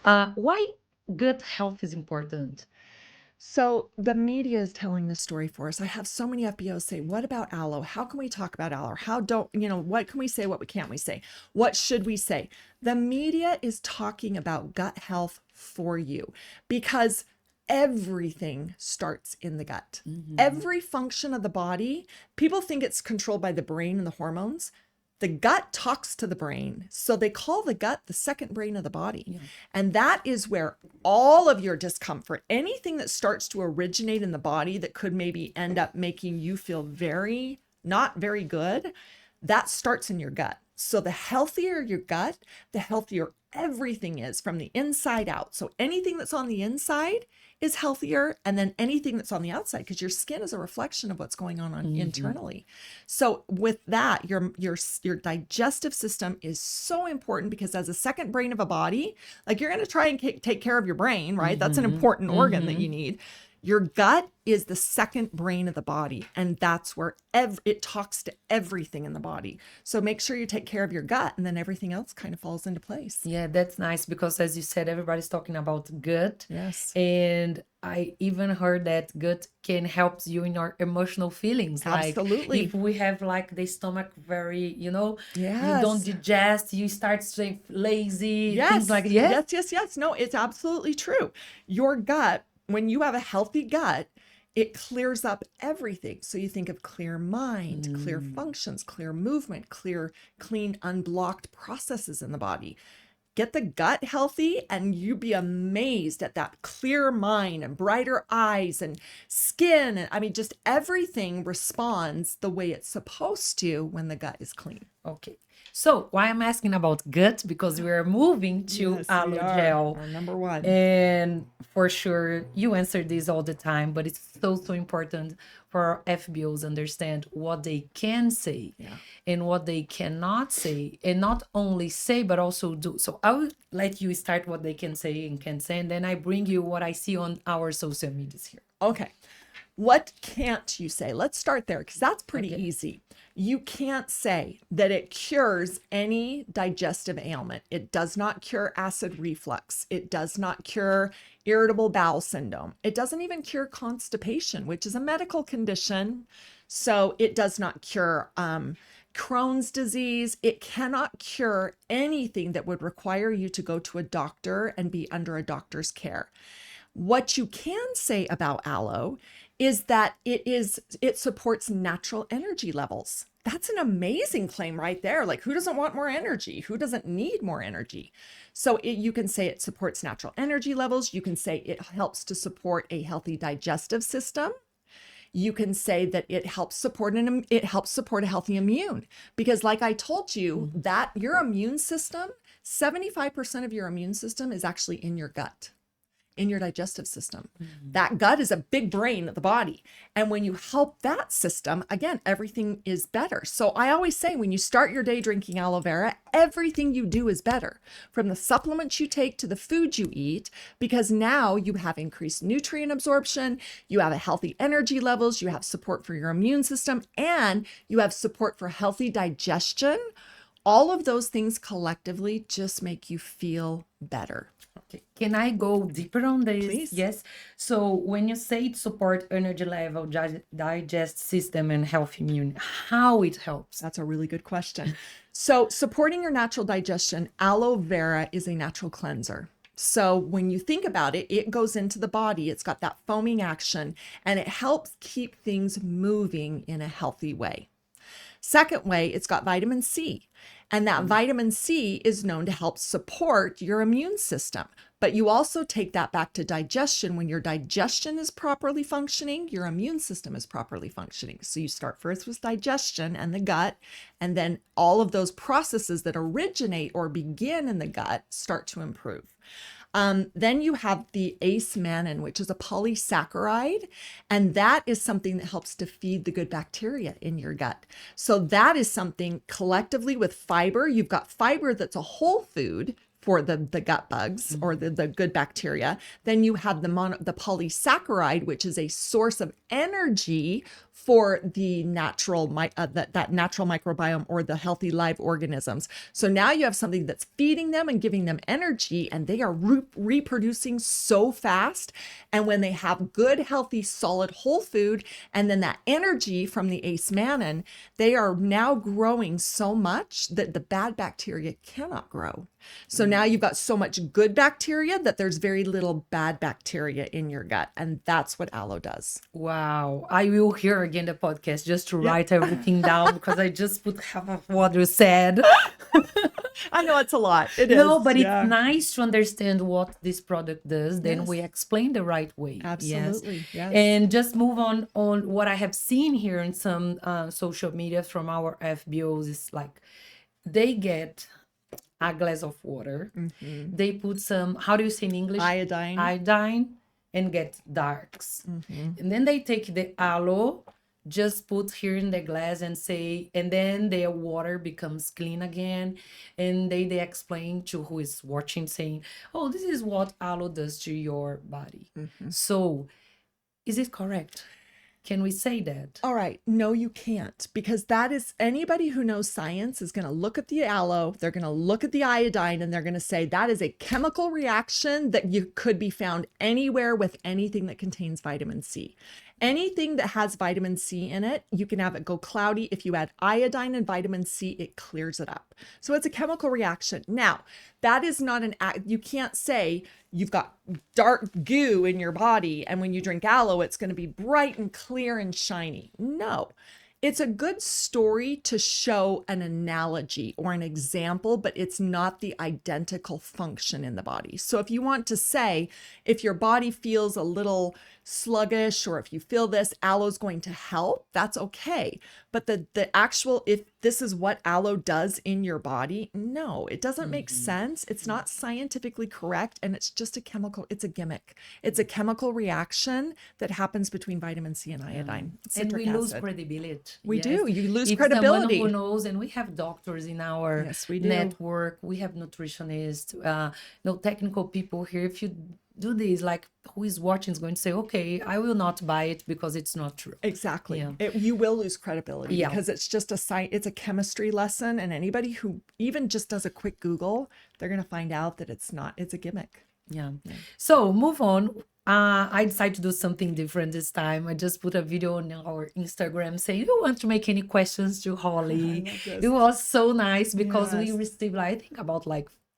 Why gut health is important? So the media is telling this story for us. I have so many FBOs say, "What about aloe? How can we talk about aloe? How don't, what can we say? What can't we say? What should we say?" The media is talking about gut health for you because everything starts in the gut. Every function of the body, people think it's controlled by the brain and the hormones. The gut talks to the brain. So they call the gut the second brain of the body. Yeah. And that is where all of your discomfort, anything that starts to originate in the body that could maybe end up making you feel not very good, that starts in your gut. So the healthier your gut, the healthier everything is from the inside out. So anything that's on the inside is healthier, and then anything that's on the outside, because your skin is a reflection of what's going on internally. So with that, your digestive system is so important, because as a second brain of a body, like, you're going to try and take care of your brain, right? That's an important organ that you need. Your gut is the second brain of the body, and that's where it talks to everything in the body. So make sure you take care of your gut, and then everything else kind of falls into place. Yeah, that's nice because, as you said, everybody's talking about gut. Yes. And I even heard that gut can help you in your emotional feelings. Like, Absolutely. if we have like the stomach very, you don't Yes. digest, you start to feel lazy, Yes. things like yeah. Yes. No, it's absolutely true. Your gut, when you have a healthy gut, it clears up everything. So you think of clear mind, clear functions, clear movement, clean, unblocked processes in the body. Get the gut healthy, and you'd be amazed at that clear mind and brighter eyes and skin. And I mean, just everything responds the way it's supposed to when the gut is clean. Okay. So why I'm asking about gut, because we're moving to Yes, aloe we are. gel. Our number one. And for sure, you answer this all the time, but it's so important for our FBOs understand what they can say and what they cannot say, and not only say, but also do. So I will let you start what they can say and can say, and then I bring you what I see on our social medias here. Okay. What can't you say? Let's start there, because that's pretty easy. You can't say that it cures any digestive ailment. It does not cure acid reflux. It does not cure irritable bowel syndrome. It doesn't even cure constipation, which is a medical condition. So it does not cure Crohn's disease. It cannot cure anything that would require you to go to a doctor and be under a doctor's care. What you can say about aloe is that it supports natural energy levels. That's an amazing claim right there. Like, who doesn't want more energy? Who doesn't need more energy? So you can say it supports natural energy levels. You can say it helps to support a healthy digestive system. You can say that it helps support a healthy immune, because, like I told you, that your immune system, 75% of your immune system is actually in your gut, in your digestive system. That gut is a big brain of the body. And when you help that system, again, everything is better. So I always say, when you start your day drinking aloe vera, everything you do is better, from the supplements you take to the food you eat, because now you have increased nutrient absorption, you have a healthy energy levels, you have support for your immune system, and you have support for healthy digestion. All of those things collectively just make you feel better. Okay. Can I go deeper on this? Please. Yes. So when you say it support energy level, digest system, and health immune, how it helps? That's a really good question. So supporting your natural digestion, aloe vera is a natural cleanser. So when you think about it, it goes into the body. It's got that foaming action, and it helps keep things moving in a healthy way. Second way, it's got vitamin C. And that vitamin C is known to help support your immune system. But you also take that back to digestion. When your digestion is properly functioning, your immune system is properly functioning. So you start first with digestion and the gut, and then all of those processes that originate or begin in the gut start to improve. Then you have the acemannan, which is a polysaccharide, and that is something that helps to feed the good bacteria in your gut. So that is something collectively with fiber. You've got fiber that's a whole food for the gut bugs or the good bacteria. Then you have the polysaccharide, which is a source of energy for the that natural microbiome or the healthy live organisms. So now you have something that's feeding them and giving them energy, and they are reproducing so fast. And when they have good, healthy, solid whole food, and then that energy from the ace mannan, they are now growing so much that the bad bacteria cannot grow. So now you've got so much good bacteria that there's very little bad bacteria in your gut. And that's what aloe does. Wow. I will hear again the podcast just to write everything down because I just put half of what you said. I know it's a lot. It is. No, but it's nice to understand what this product does. Then we explain the right way. Absolutely. Yes. And just move on what I have seen here in some social media from our FBOs is like they get a glass of water. They put some, how do you say in English? Iodine and get darks. And then they take the aloe, just put here in the glass and say, and then the water becomes clean again. And they explain to who is watching saying, oh, this is what aloe does to your body. So is it correct? Can we say that? All right. No, you can't, because that is anybody who knows science is going to look at the aloe, they're going to look at the iodine, and they're going to say that is a chemical reaction that you could be found anywhere with anything that contains vitamin C. Anything that has vitamin C in it, you can have it go cloudy. If you add iodine and vitamin C, it clears it up. So it's a chemical reaction. Now, that is not you can't say you've got dark goo in your body and when you drink aloe, it's going to be bright and clear and shiny. No. It's a good story to show an analogy or an example, but it's not the identical function in the body. So if you want to say, if your body feels a little sluggish or if you feel this, aloe is going to help, that's okay. But the actual, if this is what aloe does in your body, no, it doesn't make sense. It's not scientifically correct. And it's just a chemical, it's a gimmick. It's a chemical reaction that happens between vitamin C and iodine. And we lose credibility. We do. You lose if credibility. Someone who knows, and we have doctors in our network, we have nutritionists, technical people here. If you do this, like who is watching is going to say, okay, I will not buy it because it's not true. Exactly. You will lose credibility because it's just it's a chemistry lesson. And anybody who even just does a quick Google, they're going to find out that it's a gimmick. Yeah. So move on. I decided to do something different this time. I just put a video on our Instagram saying, you want to make any questions to Holly? It was so nice because we received, I think, about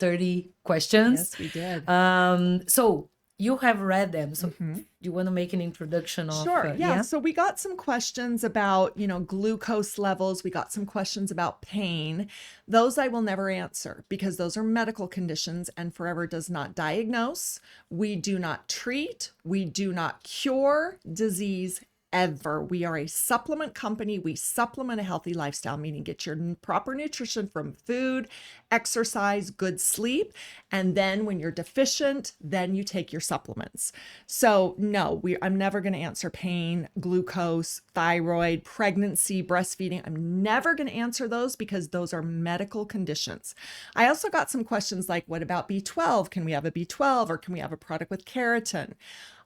30 questions. Yes, we did. So you have read them. So you want to make an introduction of... Sure. So we got some questions about, glucose levels. We got some questions about pain. Those I will never answer because those are medical conditions and Forever does not diagnose. We do not treat. We do not cure disease ever. We are a supplement company. We supplement a healthy lifestyle, meaning get your proper nutrition from food, exercise, good sleep. And then when you're deficient, then you take your supplements. So no, I'm never going to answer pain, glucose, thyroid, pregnancy, breastfeeding. I'm never going to answer those because those are medical conditions. I also got some questions like, what about B12? Can we have a B12 or can we have a product with keratin?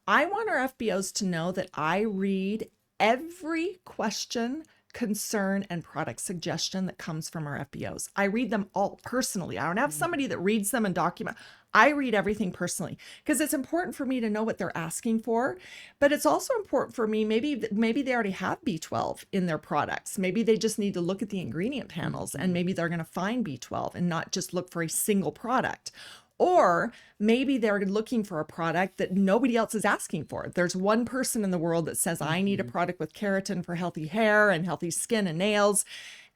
I want our FBOs to know that I read every question, concern, and product suggestion that comes from our FBOs. I read them all personally. I don't have somebody that reads them and document. I read everything personally because it's important for me to know what they're asking for, but it's also important for me, maybe they already have B12 in their products. Maybe they just need to look at the ingredient panels and maybe they're going to find B12 and not just look for a single product. Or maybe they're looking for a product that nobody else is asking for. There's one person in the world that says, I need a product with keratin for healthy hair and healthy skin and nails,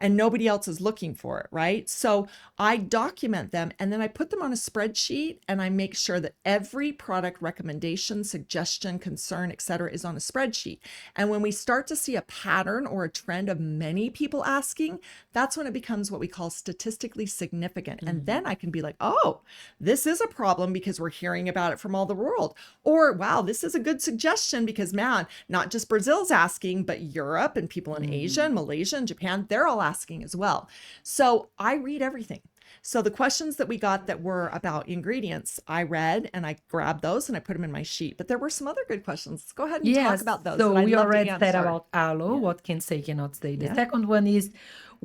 and nobody else is looking for it, right? So I document them and then I put them on a spreadsheet and I make sure that every product recommendation, suggestion, concern, etc., is on a spreadsheet. And when we start to see a pattern or a trend of many people asking, that's when it becomes what we call statistically significant. And then I can be like, oh, this is a problem because we're hearing about it from all the world. Or, wow, this is a good suggestion because, man, not just Brazil's asking, but Europe and people in Asia and Malaysia and Japan, they're all asking as well. So I read everything. So the questions that we got that were about ingredients, I read and I grabbed those and I put them in my sheet. But there were some other good questions. Let's go ahead and talk about those. So that I'd we love to already said answer. about aloe, what can say, cannot say. The Yeah. second one is,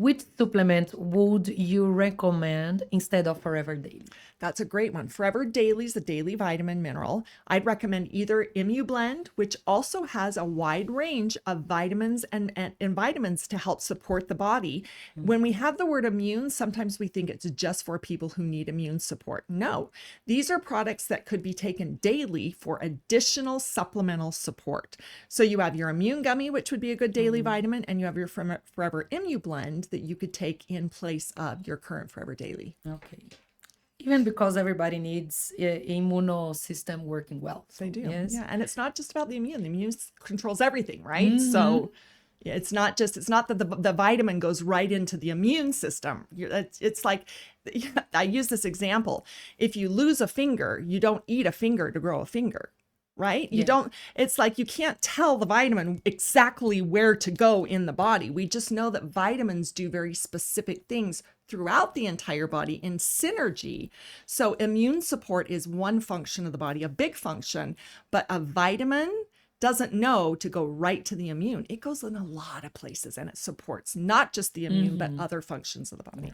which supplement would you recommend instead of Forever Daily? That's a great one. Forever Daily is a daily vitamin mineral. I'd recommend either Blend, which also has a wide range of vitamins and vitamins to help support the body. When we have the word immune, sometimes we think it's just for people who need immune support. No, these are products that could be taken daily for additional supplemental support. So you have your immune gummy, which would be a good daily vitamin, and you have your Forever Blend that you could take in place of your current Forever Daily. Okay. Even because everybody needs immune system working well. They do. Yes. Yeah. And it's not just about the immune. The immune controls everything, right? So it's not that the vitamin goes right into the immune system. It's like, I use this example. If you lose a finger, you don't eat a finger to grow a finger. Right? You don't, it's like you can't tell the vitamin exactly where to go in the body. We just know that vitamins do very specific things throughout the entire body in synergy. So immune support is one function of the body, a big function, but a vitamin doesn't know to go right to the immune. It goes in a lot of places and it supports not just the immune, but other functions of the body.